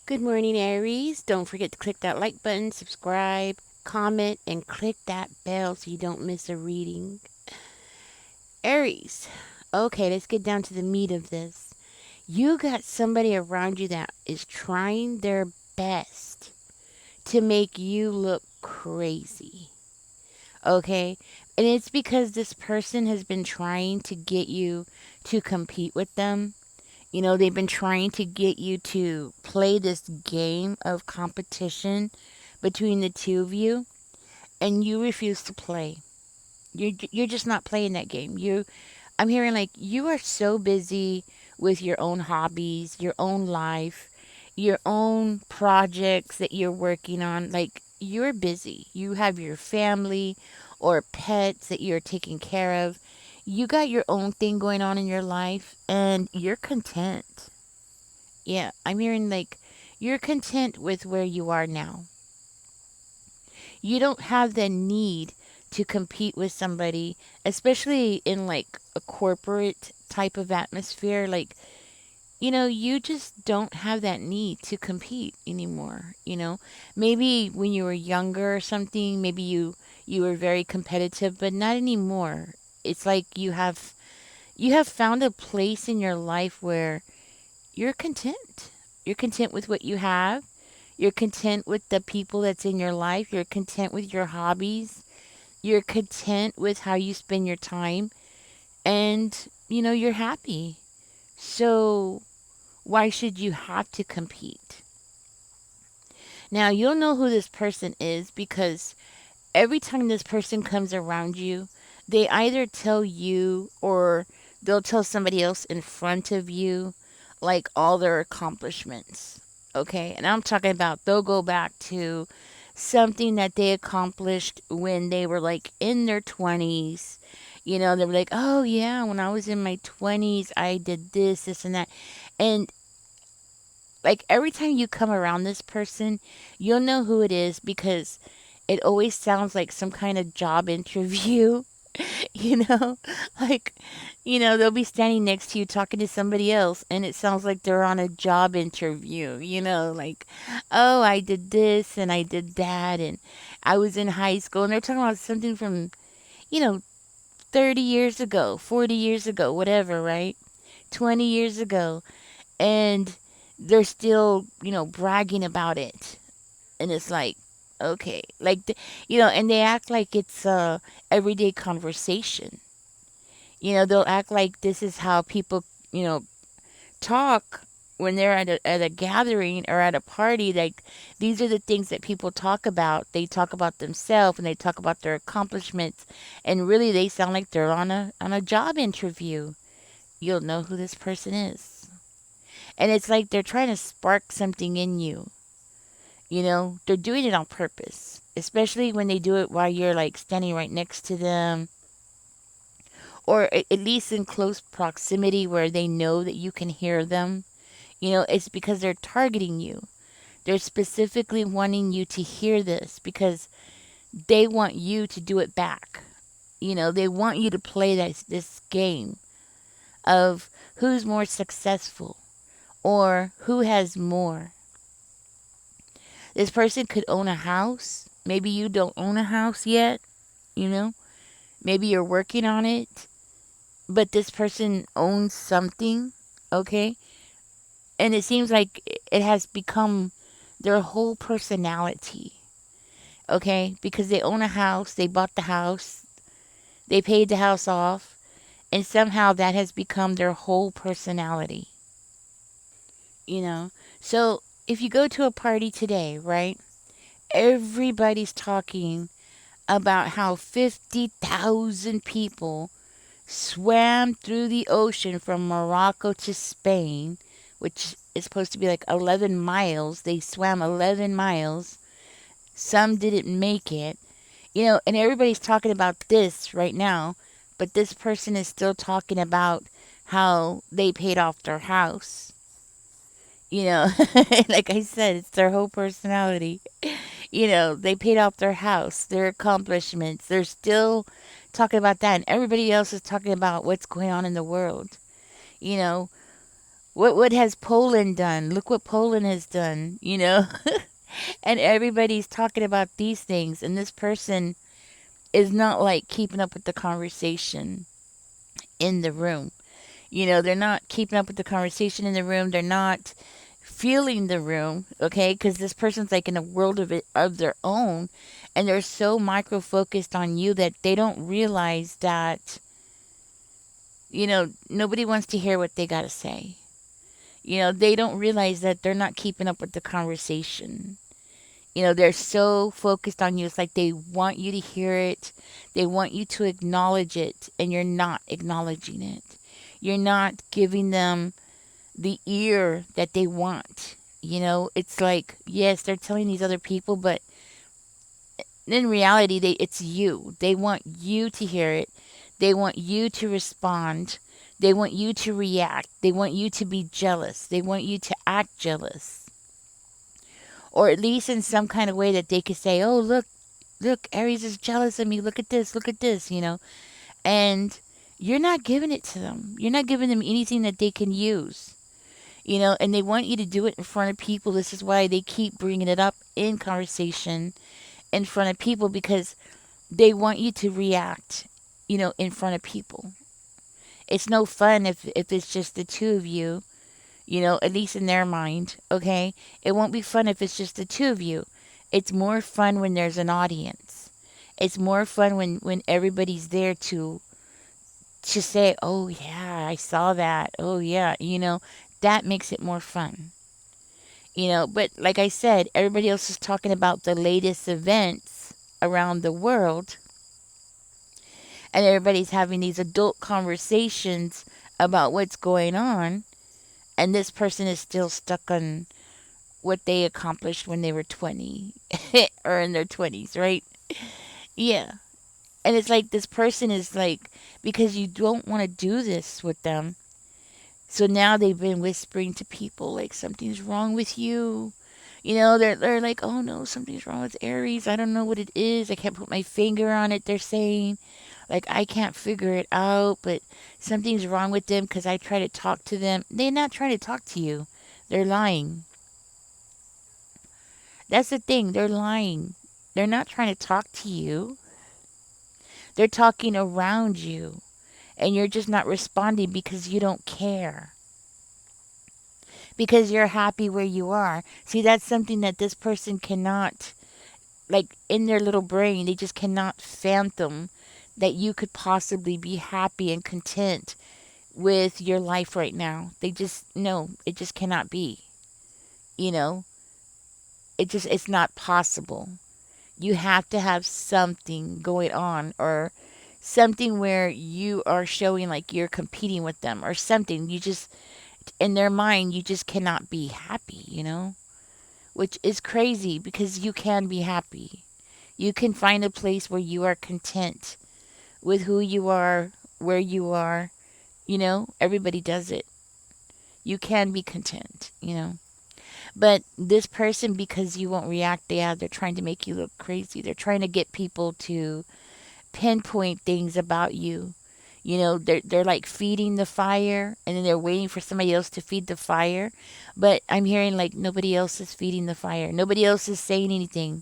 Good morning, Aries. Don't forget to click that like button, subscribe, comment, and click that bell so you don't miss a reading. Aries. Okay, let's get down to the meat of this. You got somebody around you that is trying their best to make you look crazy. Okay? And it's because this person has been trying to get you to compete with them. They've been trying to get you to play this game of competition between the two of you, and you refuse to play. You're just not playing that game. I'm hearing like you are so busy with your own hobbies, your own life, your own projects that you're working on. Like you're busy. You have your family or pets that you're taking care of. You got your own thing going on in your life and you're content. Yeah, I'm hearing like you're content with where you are now. You don't have the need to compete with somebody, especially in like a corporate type of atmosphere. Like, you just don't have that need to compete anymore. Maybe when you were younger or something, maybe you were very competitive, but not anymore. It's like you have found a place in your life where you're content. You're content with what you have. You're content with the people that's in your life. You're content with your hobbies. You're content with how you spend your time. And, you're happy. So, why should you have to compete? Now, you'll know who this person is because every time this person comes around you, they either tell you or they'll tell somebody else in front of you, like all their accomplishments. Okay. And I'm talking about they'll go back to something that they accomplished when they were like in their 20s. They were like, oh, yeah, when I was in my 20s, I did this, this, and that. And like every time you come around this person, you'll know who it is because it always sounds like some kind of job interview, you know? Like, they'll be standing next to you talking to somebody else and it sounds like they're on a job interview, like, oh, I did this and I did that and I was in high school and they're talking about something from, you know, 30 years ago, 40 years ago, whatever, right? 20 years ago and they're still, bragging about it. And it's like, okay, like, and they act like it's a everyday conversation. They'll act like this is how people, talk when they're at a gathering or at a party. Like, these are the things that people talk about. They talk about themselves and they talk about their accomplishments. And really, they sound like they're on a job interview. You'll know who this person is. And it's like they're trying to spark something in you. They're doing it on purpose, especially when they do it while you're like standing right next to them or at least in close proximity where they know that you can hear them. It's because they're targeting you. They're specifically wanting you to hear this because they want you to do it back. They want you to play this game of who's more successful or who has more. This person could own a house. Maybe you don't own a house yet, you know? Maybe you're working on it, but this person owns something, okay? And it seems like it has become their whole personality, okay? Because they own a house, they bought the house, they paid the house off, and somehow that has become their whole personality, you know? So if you go to a party today, right? Everybody's talking about how 50,000 people swam through the ocean from Morocco to Spain, which is supposed to be like 11 miles. They swam 11 miles. Some didn't make it. And everybody's talking about this right now, but this person is still talking about how they paid off their house. Like I said, it's their whole personality. They paid off their house, their accomplishments. They're still talking about that. And everybody else is talking about what's going on in the world. You know, What has Poland done? Look what Poland has done, you know? And everybody's talking about these things, and this person is not like keeping up with the conversation in the room. You know, they're not keeping up with the conversation in the room. They're not feeling the room, okay? Because this person's like in a world of their own, and they're so micro focused on you that they don't realize that, you know, nobody wants to hear what they got to say. You know, they don't realize that they're not keeping up with the conversation. You know, they're so focused on you. It's like they want you to hear it. They want you to acknowledge it, and you're not acknowledging it. You're not giving them the ear that they want. You know, it's like, yes, they're telling these other people, but in reality, it's you. They want you to hear it. They want you to respond. They want you to react. They want you to be jealous. They want you to act jealous. Or at least in some kind of way that they could say, oh, look, Aries is jealous of me. Look at this, you know. And you're not giving it to them. You're not giving them anything that they can use. You know, and they want you to do it in front of people. This is why they keep bringing it up in conversation in front of people, because they want you to react, you know, in front of people. It's no fun if it's just the two of you, you know, at least in their mind, okay? It won't be fun if it's just the two of you. It's more fun when there's an audience. It's more fun when everybody's there to say, oh, yeah, I saw that. Oh, yeah, you know, that makes it more fun. You know, but like I said, everybody else is talking about the latest events around the world, and everybody's having these adult conversations about what's going on, and this person is still stuck on what they accomplished when they were 20 or in their 20s, right? Yeah. And it's like this person is like, because you don't want to do this with them. So now they've been whispering to people like something's wrong with you. You know, they're like, oh no, something's wrong with Aries. I don't know what it is. I can't put my finger on it. They're saying, like, I can't figure it out, but something's wrong with them because I try to talk to them. They're not trying to talk to you. They're lying. That's the thing. They're lying. They're not trying to talk to you. They're talking around you, and you're just not responding because you don't care. Because you're happy where you are. See, that's something that this person cannot, like in their little brain, they just cannot fathom that you could possibly be happy and content with your life right now. They just, no, it just cannot be. You know, it's not possible. You have to have something going on, or something where you are showing like you're competing with them or something. You just, in their mind, you just cannot be happy, you know? Which is crazy because you can be happy. You can find a place where you are content with who you are, where you are. You know, everybody does it. You can be content, you know. But this person, because you won't react, yeah, they're trying to make you look crazy. They're trying to get people to pinpoint things about you. You know, they're like feeding the fire, and then they're waiting for somebody else to feed the fire. But I'm hearing like nobody else is feeding the fire. Nobody else is saying anything.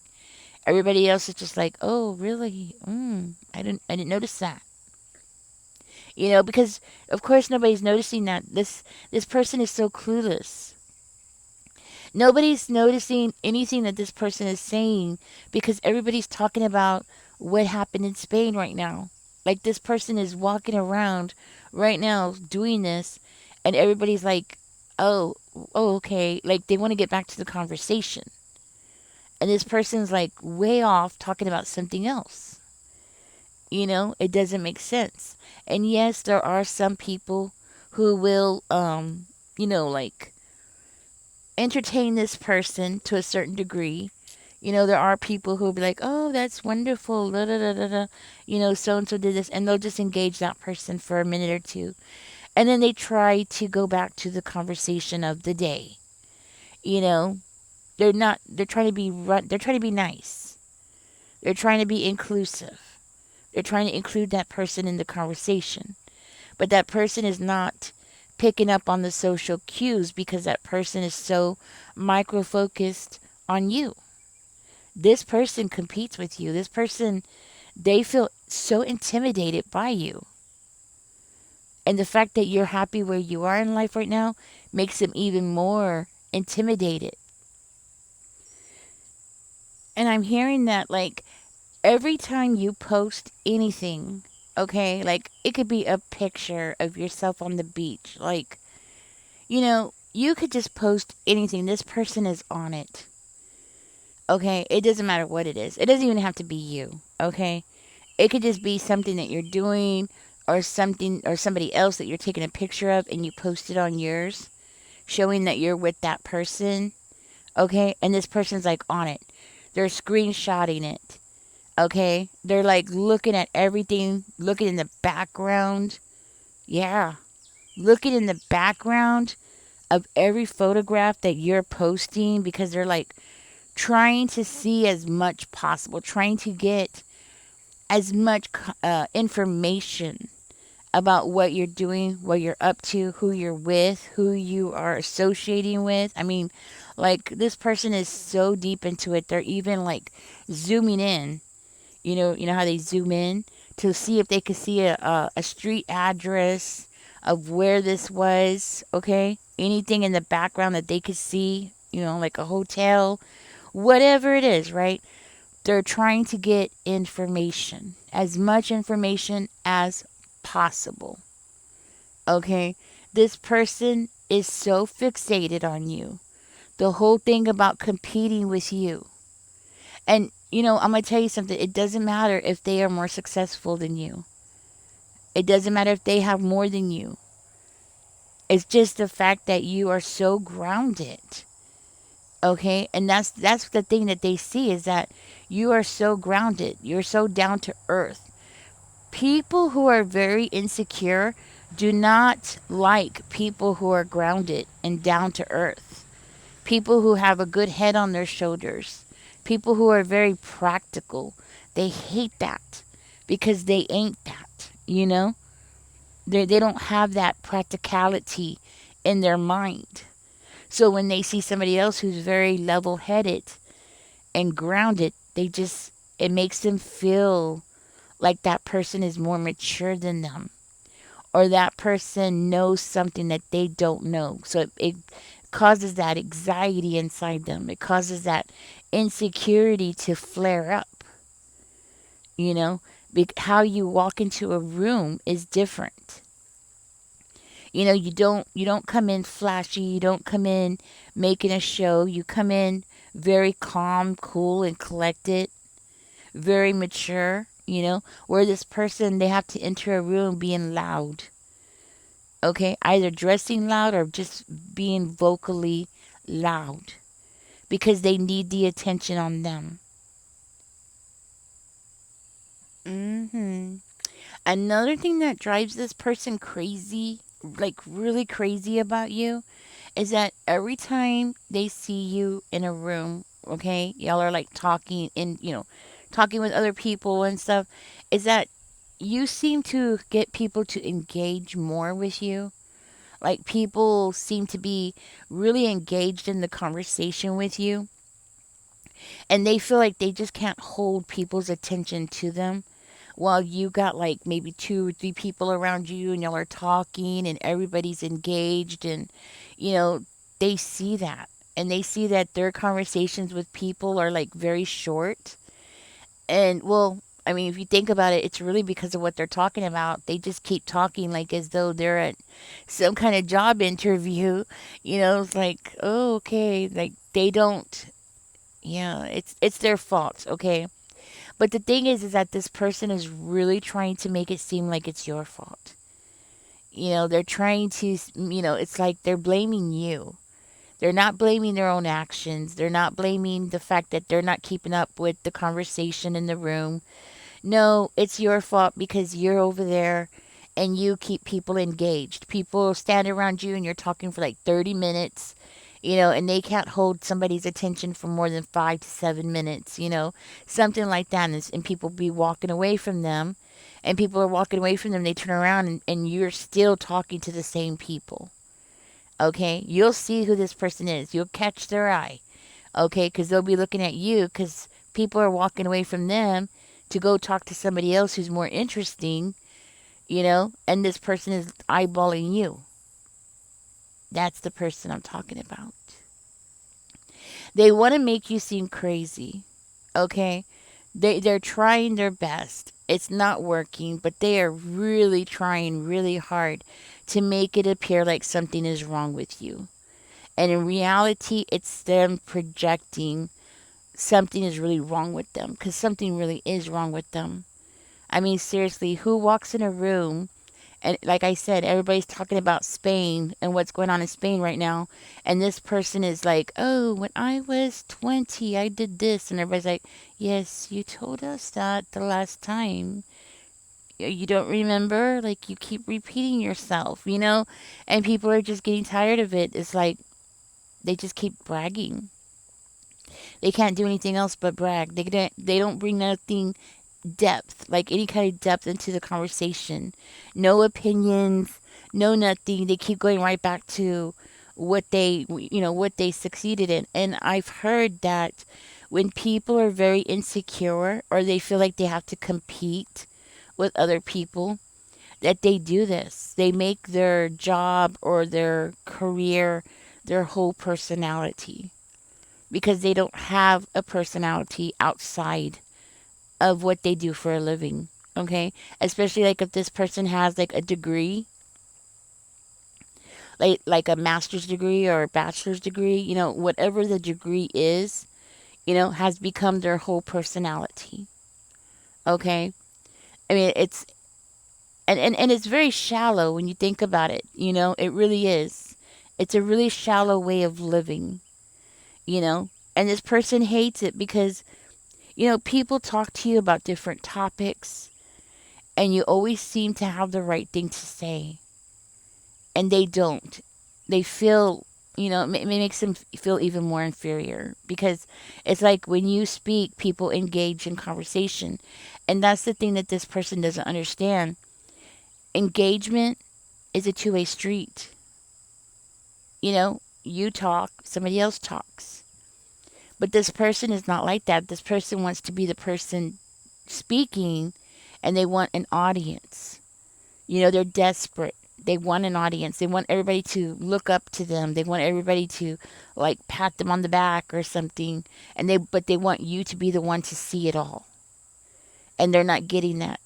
Everybody else is just like, "Oh, really? I didn't notice that." You know, because of course nobody's noticing that this person is so clueless. Nobody's noticing anything that this person is saying because everybody's talking about what happened in Spain right now. Like this person is walking around right now doing this, and everybody's like, "Oh, oh, okay." Like they want to get back to the conversation. And this person's like way off talking about something else. You know, it doesn't make sense. And yes, there are some people who will you know, like entertain this person to a certain degree. You know, there are people who will be like, oh, that's wonderful, da, da, da, da, da. You know, so and so did this, and they'll just engage that person for a minute or two. And then they try to go back to the conversation of the day. You know, they're trying to they're trying to be nice. They're trying to be inclusive. They're trying to include that person in the conversation. But that person is not picking up on the social cues because that person is so micro focused on you. This person competes with you. This person, they feel so intimidated by you. And the fact that you're happy where you are in life right now makes them even more intimidated. And I'm hearing that like every time you post anything, okay, like it could be a picture of yourself on the beach, like, you could just post anything. This person is on it. Okay, it doesn't matter what it is. It doesn't even have to be you. Okay, it could just be something that you're doing or something or somebody else that you're taking a picture of and you post it on yours, showing that you're with that person. Okay, and this person's like on it. They're screenshotting it. Okay, they're like looking at everything, looking in the background. Yeah, looking in the background of every photograph that you're posting because they're like trying to see as much possible, trying to get as much information about what you're doing, what you're up to, who you're with, who you are associating with. I mean, like this person is so deep into it. They're even like zooming in. You know how they zoom in to see if they could see a street address of where this was. Okay, anything in the background that they could see. Like a hotel, whatever it is, right? They're trying to get information, as much information as possible. Okay? This person is so fixated on you. The whole thing about competing with you. And, I'm going to tell you something. It doesn't matter if they are more successful than you, it doesn't matter if they have more than you. It's just the fact that you are so grounded. Okay, and that's the thing that they see is that you are so grounded, you're so down to earth. People who are very insecure do not like people who are grounded and down to earth, people who have a good head on their shoulders, people who are very practical. They hate that because they ain't that. They don't have that practicality in their mind. So when they see somebody else who's very level headed and grounded, it makes them feel like that person is more mature than them or that person knows something that they don't know. So it causes that anxiety inside them. It causes that insecurity to flare up. You know, how you walk into a room is different. You don't come in flashy, you don't come in making a show. You come in very calm, cool and collected, very mature, where this person, they have to enter a room being loud. Okay? Either dressing loud or just being vocally loud because they need the attention on them. Mhm. Another thing that drives this person crazy, like really crazy about you, is that every time they see you in a room, okay, y'all are like talking talking with other people and stuff, is that you seem to get people to engage more with you. Like people seem to be really engaged in the conversation with you, and they feel like they just can't hold people's attention to them while you got like maybe two or three people around you and y'all are talking and everybody's engaged, and you know they see that, and they see that their conversations with people are like very short. And well, I mean, if you think about it, it's really because of what they're talking about. They just keep talking like as though they're at some kind of job interview. It's like, oh, okay, like they don't. Yeah, it's their fault, okay? But the thing is that this person is really trying to make it seem like it's your fault. They're trying to, it's like they're blaming you. They're not blaming their own actions. They're not blaming the fact that they're not keeping up with the conversation in the room. No, it's your fault because you're over there and you keep people engaged. People stand around you and you're talking for like 30 minutes, and they can't hold somebody's attention for more than 5 to 7 minutes, something like that. And people be walking away from them and people are walking away from them, they turn around and you're still talking to the same people. Okay? You'll see who this person is. You'll catch their eye. Okay? Because they'll be looking at you because people are walking away from them to go talk to somebody else who's more interesting, and this person is eyeballing you. That's the person I'm talking about. They want to make you seem crazy. Okay? They're trying their best. It's not working, but they are really trying really hard to make it appear like something is wrong with you. And in reality, it's them projecting something is really wrong with them, because something really is wrong with them. I mean, seriously, who walks in a room and, like I said, everybody's talking about Spain and what's going on in Spain right now, and this person is like, oh, when I was 20, I did this, and everybody's like, yes, you told us that the last time. You don't remember? Like, you keep repeating yourself. And people are just getting tired of it. It's like they just keep bragging. They can't do anything else but brag. They don't bring nothing depth, like any kind of depth into the conversation. No opinions, no nothing. They keep going right back to what they succeeded in. And I've heard that when people are very insecure or they feel like they have to compete with other people, that they do this. They make their job or their career their whole personality, because they don't have a personality outside of what they do for a living. Okay? Especially like if this person has like a degree, like a master's degree or a bachelor's degree, whatever the degree is, has become their whole personality. Okay? I mean, and it's very shallow when you think about it. It really is. It's a really shallow way of living, you know? And this person hates it because, people talk to you about different topics and you always seem to have the right thing to say. And they don't. They feel, it makes them feel even more inferior, because it's like when you speak, people engage in conversation. And that's the thing that this person doesn't understand. Engagement is a two-way street. You talk, somebody else talks. But this person is not like that. This person wants to be the person speaking, and they want an audience. They're desperate. They want an audience. They want everybody to look up to them. They want everybody to like pat them on the back or something. But they want you to be the one to see it all. And they're not getting that.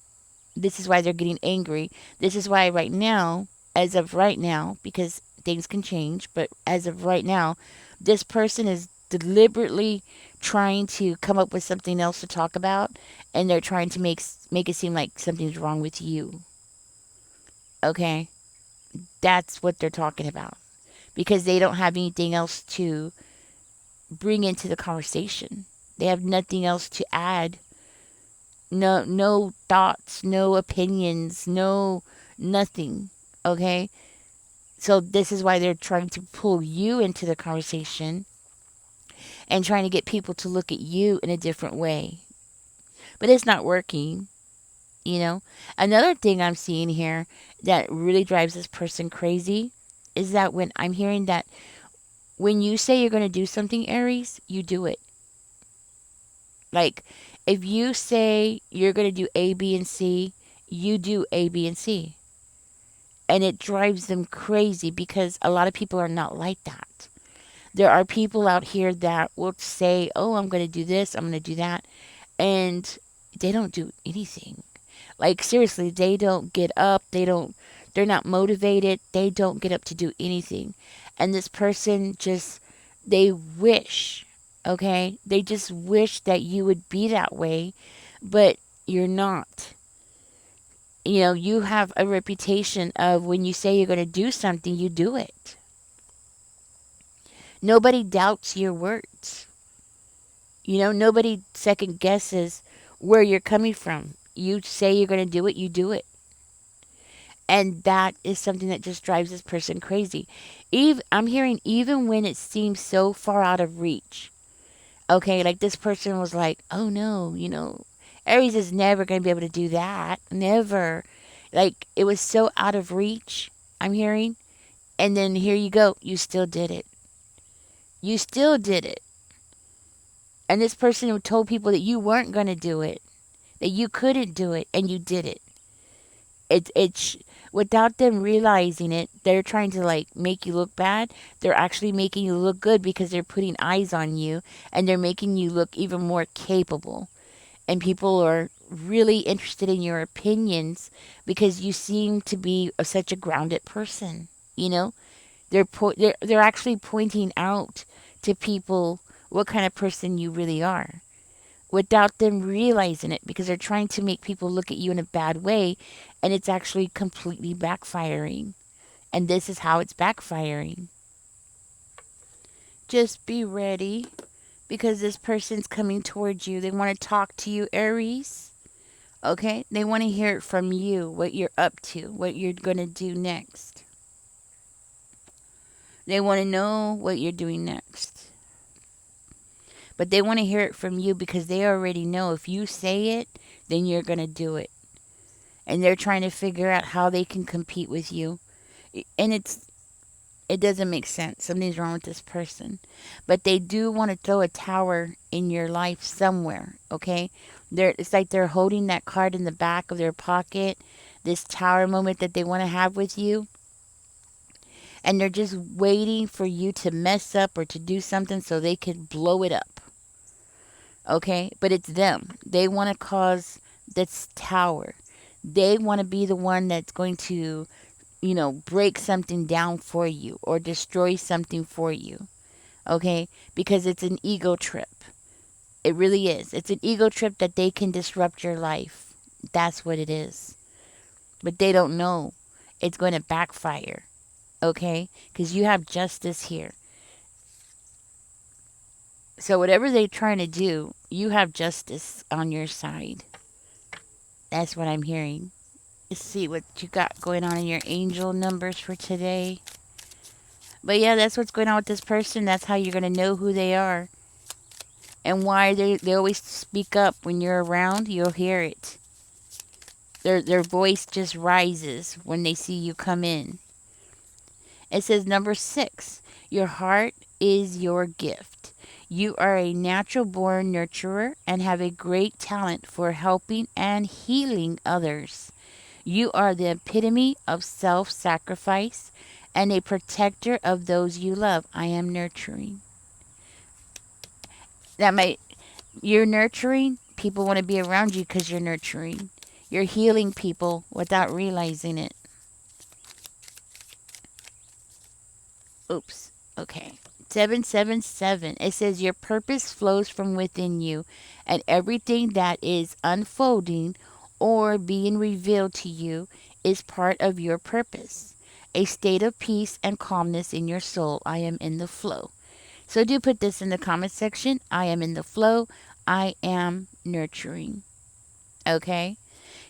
This is why they're getting angry. This is why right now, as of right now, because things can change, but as of right now, this person is deliberately trying to come up with something else to talk about, and they're trying to make it seem like something's wrong with you. Okay? That's what they're talking about. Because they don't have anything else to bring into the conversation. They have nothing else to add. No thoughts, no opinions, no nothing. Okay? So this is why they're trying to pull you into the conversation and trying to get people to look at you in a different way. But it's not working. Another thing I'm seeing here that really drives this person crazy is that when I'm hearing that when you say you're going to do something, Aries, you do it. Like, if you say you're going to do A, B, and C, you do A, B, and C. And it drives them crazy because a lot of people are not like that. There are people out here that will say, oh, I'm going to do this, I'm going to do that. And they don't do anything. Like, seriously, they don't get up. They're not motivated. They don't get up to do anything. And this person they wish, okay? They just wish that you would be that way, but you're not. You have a reputation of when you say you're going to do something, you do it. Nobody doubts your words. Nobody second guesses where you're coming from. You say you're going to do it, you do it. And that is something that just drives this person crazy. I'm hearing even when it seems so far out of reach. Okay, like this person was like, oh no, Aries is never going to be able to do that. Never. Like, it was so out of reach, I'm hearing. And then here you go. You still did it. You still did it. And this person who told people that you weren't going to do it, that you couldn't do it, and you did it. It's without them realizing it, they're trying to like make you look bad. They're actually making you look good because they're putting eyes on you and they're making you look even more capable. And people are really interested in your opinions because you seem to be such a grounded person. You know, they're actually pointing out to people what kind of person you really are without them realizing it because they're trying to make people look at you in a bad way and it's actually completely backfiring. And this is how it's backfiring. Just be ready because this person's coming towards you. They want to talk to you, Aries. Okay? They want to hear it from you, what you're up to, what you're going to do next. They want to know what you're doing next. But they want to hear it from you because they already know if you say it, then you're going to do it. And they're trying to figure out how they can compete with you. And it doesn't make sense. Something's wrong with this person. But they do want to throw a tower in your life somewhere, okay? It's like they're holding that card in the back of their pocket, this tower moment that they want to have with you. And they're just waiting for you to mess up or to do something so they can blow it up. Okay? But it's them. They want to cause this tower. They want to be the one that's going to, break something down for you or destroy something for you. Okay? Because it's an ego trip. It really is. It's an ego trip that they can disrupt your life. That's what it is. But they don't know it's going to backfire. Okay? Because you have justice here. So whatever they're trying to do, you have justice on your side. That's what I'm hearing. Let's see what you got going on in your angel numbers for today. But yeah, that's what's going on with this person. That's how you're going to know who they are. And why they always speak up when you're around. You'll hear it. Their voice just rises when they see you come in. It says number 6. Your heart is your gift. You are a natural born nurturer and have a great talent for helping and healing others. You are the epitome of self-sacrifice and a protector of those you love. I am nurturing. You're nurturing. People want to be around you because you're nurturing. You're healing people without realizing it. Oops. Okay. 777. It says your purpose flows from within you, and everything that is unfolding or being revealed to you is part of your purpose. A state of peace and calmness in your soul. I am in the flow. So do put this in the comment section. I am in the flow. I am nurturing. Okay?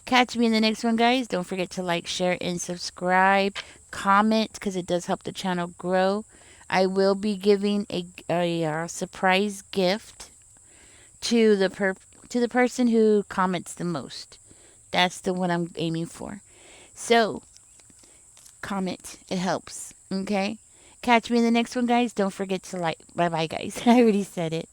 Catch me in the next one, guys. Don't forget to like, share, and subscribe. Comment because it does help the channel grow. I will be giving a surprise gift to the person who comments the most. That's the one I'm aiming for. So, comment. It helps. Okay? Catch me in the next one, guys. Don't forget to like. Bye-bye, guys. I already said it.